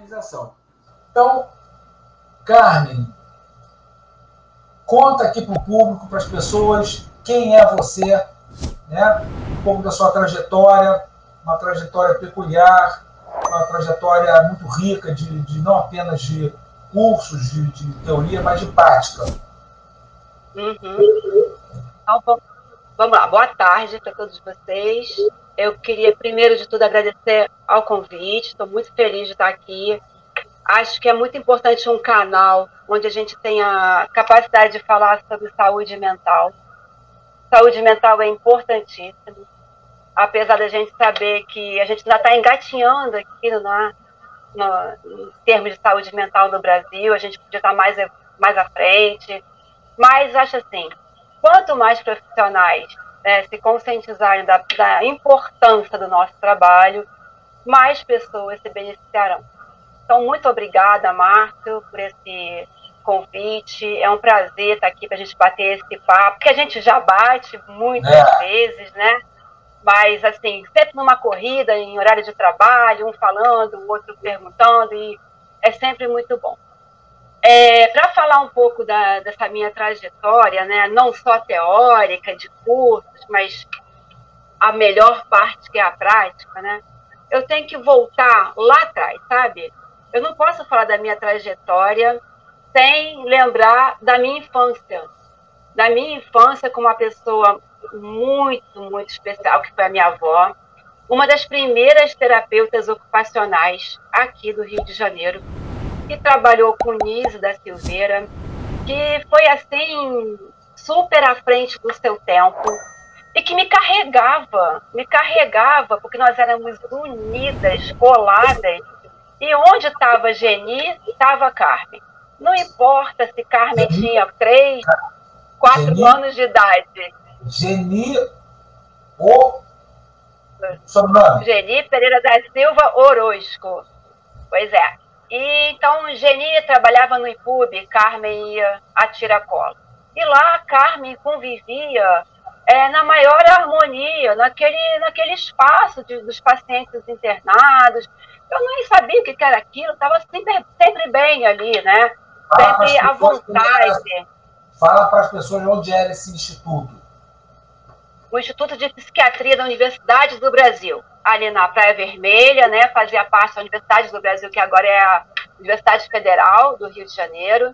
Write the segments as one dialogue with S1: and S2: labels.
S1: organização. Então, Carmen, conta aqui para o público, para as pessoas, quem é você, né? Um pouco da sua trajetória, uma trajetória peculiar, uma trajetória muito rica, não apenas de cursos, de teoria, mas de prática.
S2: Então, vamos lá. Boa tarde para todos vocês. Eu queria, primeiro de tudo, agradecer ao convite. Estou muito feliz de estar aqui. Acho que é muito importante um canal onde a gente tenha capacidade de falar sobre saúde mental. Saúde mental é importantíssimo, apesar da gente saber que a gente ainda está engatinhando aqui em termos de saúde mental no Brasil, a gente podia estar mais à frente, mas acho assim, quanto mais profissionais, né, se conscientizarem da importância do nosso trabalho, mais pessoas se beneficiarão. Então, muito obrigada, Márcio, por esse convite. É um prazer estar aqui para a gente bater esse papo, que a gente já bate muitas vezes, né? Mas, assim, sempre numa corrida, em horário de trabalho, um falando, o outro perguntando, e é sempre muito bom. Para falar um pouco dessa minha trajetória, né? Não só teórica, de cursos, mas a melhor parte que é a prática, né? Eu tenho que voltar lá atrás, sabe? Eu não posso falar da minha trajetória sem lembrar da minha infância. Da minha infância com uma pessoa muito, muito especial, que foi a minha avó. Uma das primeiras terapeutas ocupacionais aqui do Rio de Janeiro, que trabalhou com Nise da Silveira, que foi, assim, super à frente do seu tempo e que me carregava, porque nós éramos unidas, coladas. E onde estava Geni, estava Carmen. Não importa se Carmen tinha 3, 4 anos de idade.
S1: Geni, sobrenome?
S2: Geni Pereira da Silva Orozco. Pois é. E, então, Geni trabalhava no IPUB, Carmen ia a tiracolo. E lá, Carmen convivia na maior harmonia, naquele espaço dos pacientes internados. Eu nem sabia o que era aquilo, estava sempre bem ali, né? Sempre à vontade.
S1: Fala para as pessoas onde era esse instituto.
S2: O Instituto de Psiquiatria da Universidade do Brasil, ali na Praia Vermelha, né? Fazia parte da Universidade do Brasil, que agora é a Universidade Federal do Rio de Janeiro.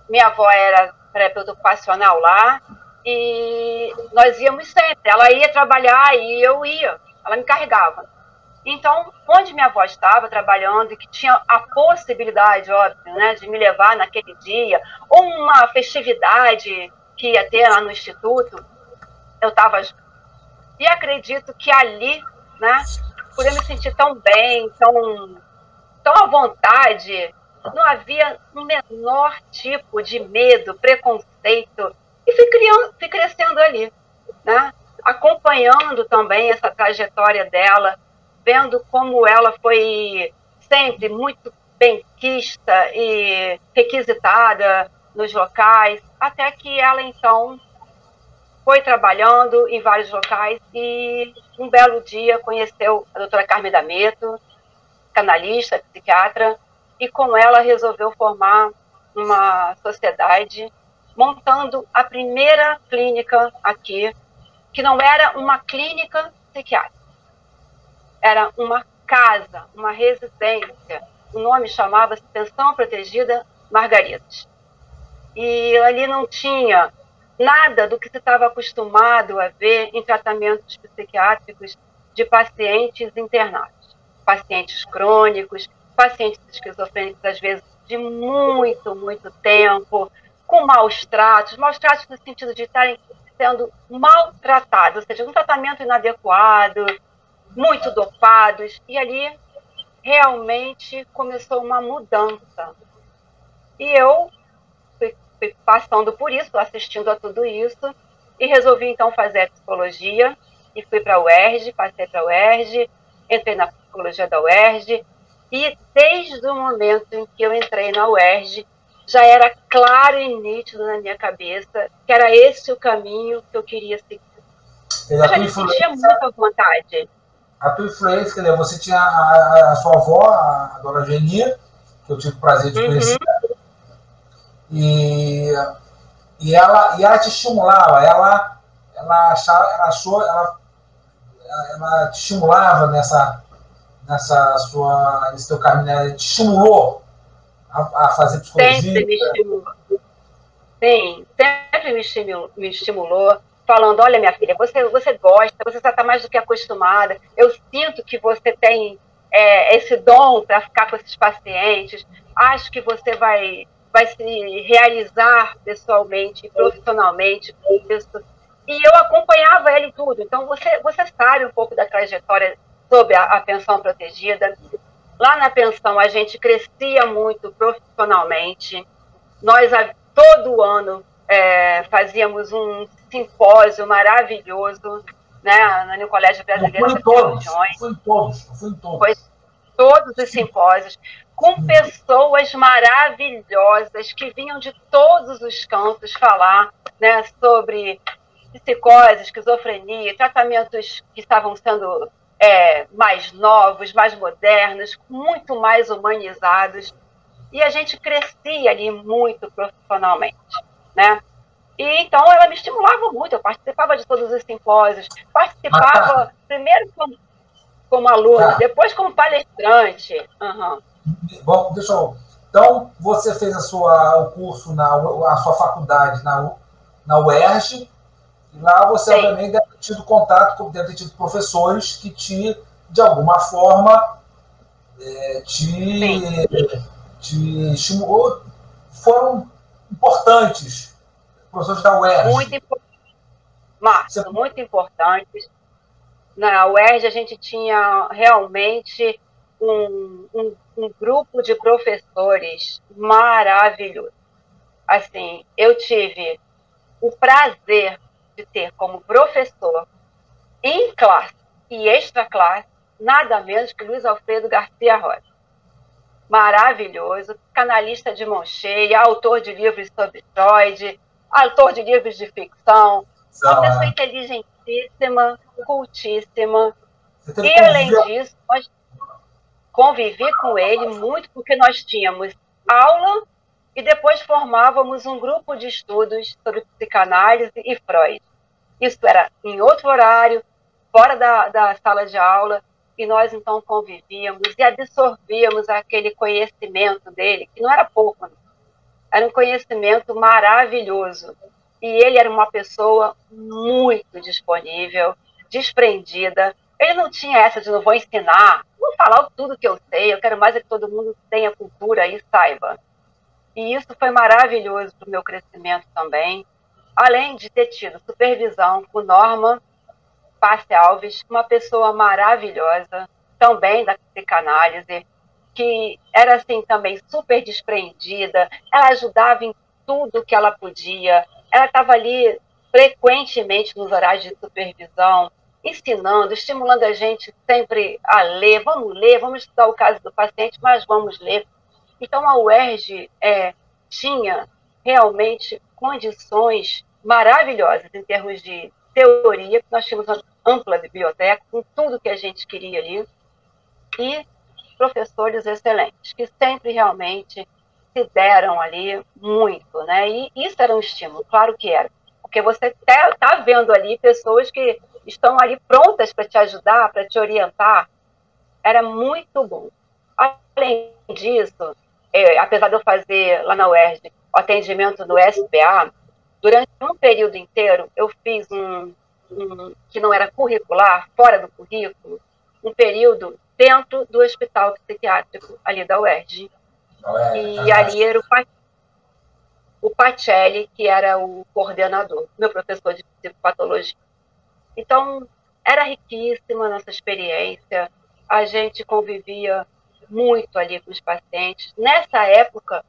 S2: Minha avó era terapeuta ocupacional lá, e nós íamos sempre. Ela ia trabalhar e eu ia, ela me carregava. Então, onde minha avó estava trabalhando e que tinha a possibilidade, óbvio, né, de me levar naquele dia, ou uma festividade que ia ter lá no Instituto, eu estava junto. E acredito que ali, né, por eu me sentir tão bem, tão à vontade, não havia um menor tipo de medo, preconceito, e fui crescendo ali, né, acompanhando também essa trajetória dela, vendo como ela foi sempre muito benquista e requisitada nos locais, até que ela, então, foi trabalhando em vários locais e, um belo dia, conheceu a doutora Carmen D'Ameto, canalista, psiquiatra, e com ela resolveu formar uma sociedade, montando a primeira clínica aqui, que não era uma clínica psiquiátrica, era uma casa, uma residência. O nome chamava-se Pensão Protegida Margaridas. E ali não tinha nada do que se estava acostumado a ver em tratamentos psiquiátricos de pacientes internados. Pacientes crônicos, pacientes esquizofrênicos, às vezes, de muito, muito tempo, com maus tratos no sentido de estarem sendo maltratados, ou seja, um tratamento inadequado, muito dopados, e ali realmente começou uma mudança. E eu fui passando por isso, assistindo a tudo isso, e resolvi então fazer a psicologia, e fui para a UERJ, passei para a UERJ, entrei na psicologia da UERJ, e desde o momento em que eu entrei na UERJ, já era claro e nítido na minha cabeça que era esse o caminho que eu queria seguir. Eu já me sentia muito à vontade.
S1: A tua influência, quer dizer, você tinha a sua avó, a dona Geni, que eu tive o prazer de conhecer. E ela te estimulava, ela te estimulava nesse teu caminho, né? Te estimulou a fazer psicologia.
S2: Sempre me estimulou. Sim, sempre me estimulou, falando, olha, minha filha, você gosta, você já está mais do que acostumada, eu sinto que você tem esse dom para ficar com esses pacientes, acho que você vai se realizar pessoalmente e profissionalmente com isso. E eu acompanhava ele tudo. Então, você sabe um pouco da trajetória sobre a pensão protegida. Lá na pensão, a gente crescia muito profissionalmente. Nós, todo ano, fazíamos um simpósio maravilhoso, né, no Colégio Brasileiro de Religiões.
S1: Fui em todos.
S2: Foi todos os simpósios, com pessoas maravilhosas que vinham de todos os cantos falar, né, sobre psicose, esquizofrenia, tratamentos que estavam sendo mais novos, mais modernos, muito mais humanizados. E a gente crescia ali muito profissionalmente, né? E então ela me estimulava muito, eu participava de todos os simpósios, participava primeiro como aluna, depois como palestrante.
S1: Bom, deixa eu... Então, você fez o curso, a sua faculdade na UERJ, e lá você, obviamente, deve ter tido contato, deve ter tido professores que de alguma forma, te estimulou, foram importantes, professores da UERJ.
S2: Muito importantes. Na UERJ, a gente tinha realmente um grupo de professores maravilhoso. Assim, eu tive o prazer de ter como professor, em classe e extra classe, nada menos que Luiz Alfredo Garcia Rosa. Maravilhoso, canalista de mão cheia, autor de livros sobre Freud, autor de livros de ficção, uma pessoa inteligentíssima, cultíssima. E, além disso, nós convivi com ele muito porque nós tínhamos aula e depois formávamos um grupo de estudos sobre psicanálise e Freud. Isso era em outro horário, fora da sala de aula, e nós então convivíamos e absorvíamos aquele conhecimento dele, que não era pouco, era um conhecimento maravilhoso. E ele era uma pessoa muito disponível, desprendida. Ele não tinha essa de não vou ensinar, vou falar tudo que eu sei, eu quero mais é que todo mundo tenha cultura e saiba. E isso foi maravilhoso para o meu crescimento também, além de ter tido supervisão com Norma Passe Alves, uma pessoa maravilhosa, também da psicanálise, que era assim também super desprendida, ela ajudava em tudo que ela podia, ela estava ali frequentemente nos horários de supervisão, ensinando, estimulando a gente sempre a ler, vamos estudar o caso do paciente, mas vamos ler. Então a UERJ tinha realmente condições maravilhosas em termos de teoria, que nós tínhamos uma ampla biblioteca, com tudo que a gente queria ali, e professores excelentes, que sempre realmente se deram ali muito, né? E isso era um estímulo, claro que era, porque você está vendo ali pessoas que estão ali prontas para te ajudar, para te orientar, era muito bom. Além disso, apesar de eu fazer lá na UERJ o atendimento no SPA, durante um período inteiro eu fiz que não era curricular, fora do currículo, um período dentro do hospital psiquiátrico ali da UERJ. E ali era o Pacelli, que era o coordenador, meu professor de psicopatologia. Então, era riquíssima a nossa experiência, a gente convivia muito ali com os pacientes. Nessa época,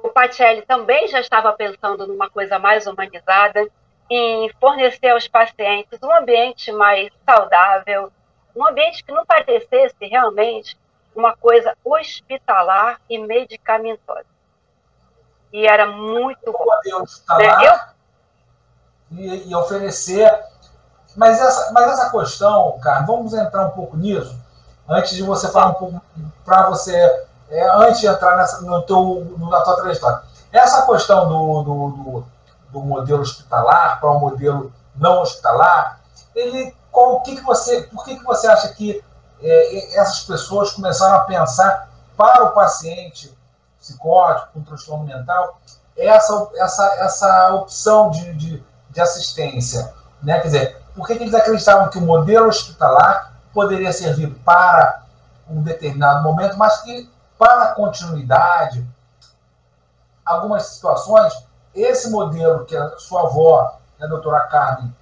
S2: o Pacelli também já estava pensando numa coisa mais humanizada, em fornecer aos pacientes um ambiente mais saudável, um ambiente que não parecesse realmente uma coisa hospitalar e medicamentosa. E era muito bom.
S1: E oferecer... Mas essa questão, cara, vamos entrar um pouco nisso, antes de você falar um pouco, para você antes de entrar na tua trajetória. Essa questão do modelo hospitalar para um modelo não hospitalar, por que você acha que essas pessoas começaram a pensar para o paciente psicótico com transtorno mental essa opção de assistência? Né? Quer dizer, por que eles acreditavam que o modelo hospitalar poderia servir para um determinado momento, mas que para a continuidade, algumas situações, esse modelo que a sua avó e a doutora Carmen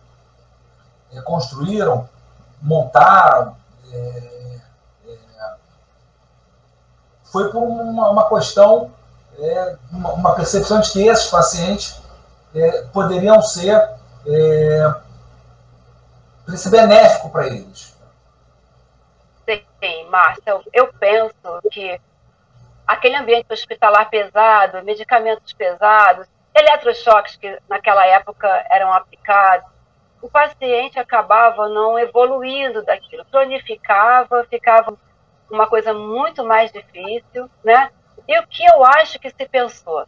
S1: construíram, montaram, foi por uma questão, uma percepção de que esses pacientes poderiam ser benéfico para eles.
S2: Sim, Márcia, eu penso que aquele ambiente hospitalar pesado, medicamentos pesados, eletrochoques que naquela época eram aplicados, o paciente acabava não evoluindo daquilo, cronificava, ficava uma coisa muito mais difícil, né? E o que eu acho que se pensou?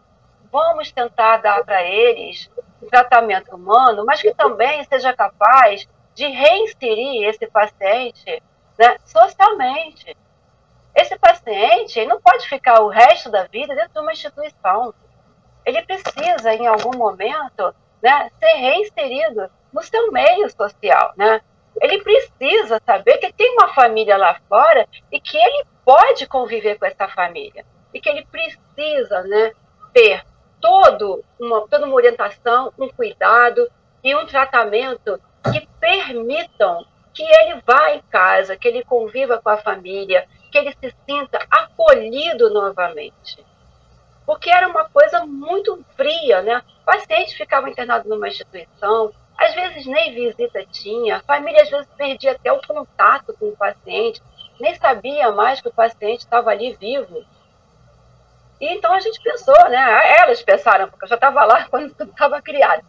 S2: Vamos tentar dar para eles um tratamento humano, mas que também seja capaz de reinserir esse paciente, né, socialmente. Esse paciente não pode ficar o resto da vida dentro de uma instituição. Ele precisa, em algum momento, né, ser reinserido no seu meio social, né? Ele precisa saber que tem uma família lá fora e que ele pode conviver com essa família. E que ele precisa, né, ter toda uma orientação, um cuidado e um tratamento que permitam que ele vá em casa, que ele conviva com a família, que ele se sinta acolhido novamente. Porque era uma coisa muito fria, né? O paciente ficava internado numa instituição, às vezes nem visita tinha, a família às vezes perdia até o contato com o paciente, nem sabia mais que o paciente estava ali vivo. E então a gente pensou, né? Elas pensaram, porque eu já estava lá quando tudo estava criado.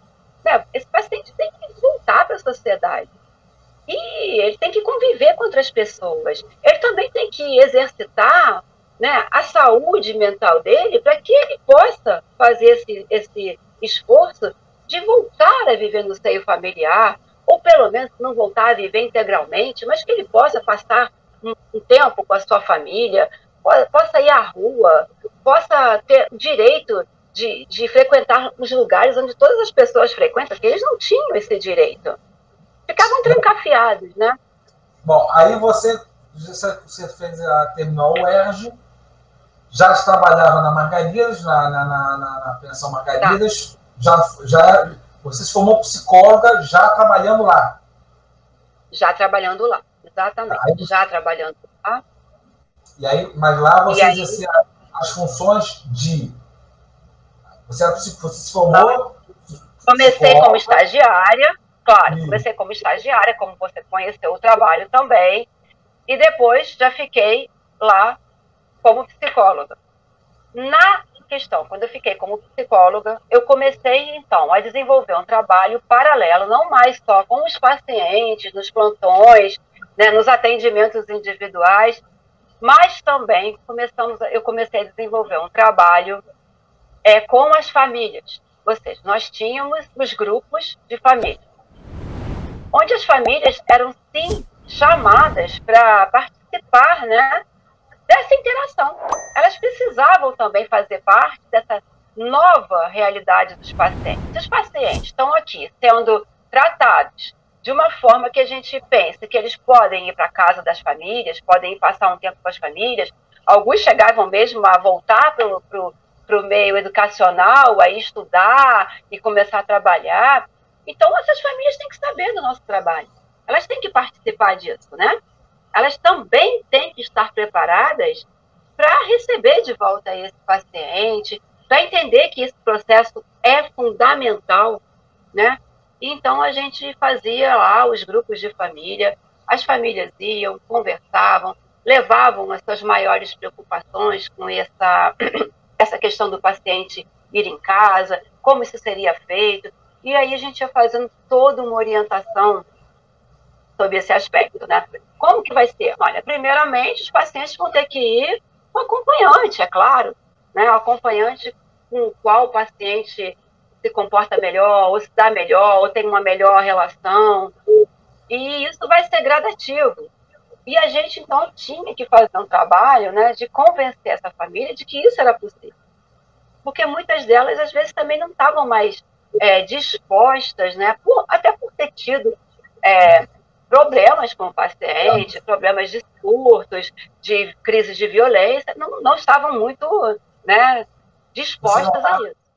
S2: Né? Esse paciente tem que voltar para a sociedade. E ele tem que conviver com outras pessoas. Ele também tem que exercitar, né, a saúde mental dele para que ele possa fazer esse esforço de voltar a viver no seio familiar, ou pelo menos não voltar a viver integralmente, mas que ele possa passar um tempo com a sua família, possa ir à rua, possa ter direito de frequentar os lugares onde todas as pessoas frequentam, porque eles não tinham esse direito. Ficavam trancafiados, né?
S1: Bom, aí você terminou o ERJ, já trabalhava na Margaridas, na pensão Margaridas, tá. Você se formou psicóloga já trabalhando lá?
S2: Já trabalhando lá, exatamente. Aí, já trabalhando lá.
S1: E aí, mas lá você exercia as funções de... Você se formou...
S2: Comecei como estagiária, claro, comecei como estagiária, como você conheceu o trabalho também, e depois já fiquei lá como psicóloga. Na questão, quando eu fiquei como psicóloga, eu comecei, então, a desenvolver um trabalho paralelo, não mais só com os pacientes, nos plantões, né, nos atendimentos individuais, mas também eu comecei a desenvolver um trabalho com as famílias. Ou seja, nós tínhamos os grupos de família, onde as famílias eram, sim, chamadas para participar, né, dessa interação. Elas precisavam também fazer parte dessa nova realidade dos pacientes. Os pacientes estão aqui sendo tratados de uma forma que a gente pensa que eles podem ir para a casa das famílias, podem ir passar um tempo com as famílias. Alguns chegavam mesmo a voltar para o meio educacional, a estudar e começar a trabalhar. Então, essas famílias têm que saber do nosso trabalho. Elas têm que participar disso, né? Elas também têm que estar preparadas para receber de volta esse paciente, para entender que esse processo é fundamental, né? Então, a gente fazia lá os grupos de família, as famílias iam, conversavam, levavam as suas maiores preocupações com essa questão do paciente ir em casa, como isso seria feito, e aí a gente ia fazendo toda uma orientação sobre esse aspecto, né? Como que vai ser? Olha, primeiramente, os pacientes vão ter que ir um acompanhante, é claro, né? Um acompanhante com o qual o paciente se comporta melhor, ou se dá melhor, ou tem uma melhor relação. E isso vai ser gradativo. E a gente, então, tinha que fazer um trabalho, né, de convencer essa família de que isso era possível. Porque muitas delas, às vezes, também não estavam mais dispostas, né, até por ter tido problemas com o paciente, problemas de surtos, de crises de violência, não estavam muito, né, dispostas a isso.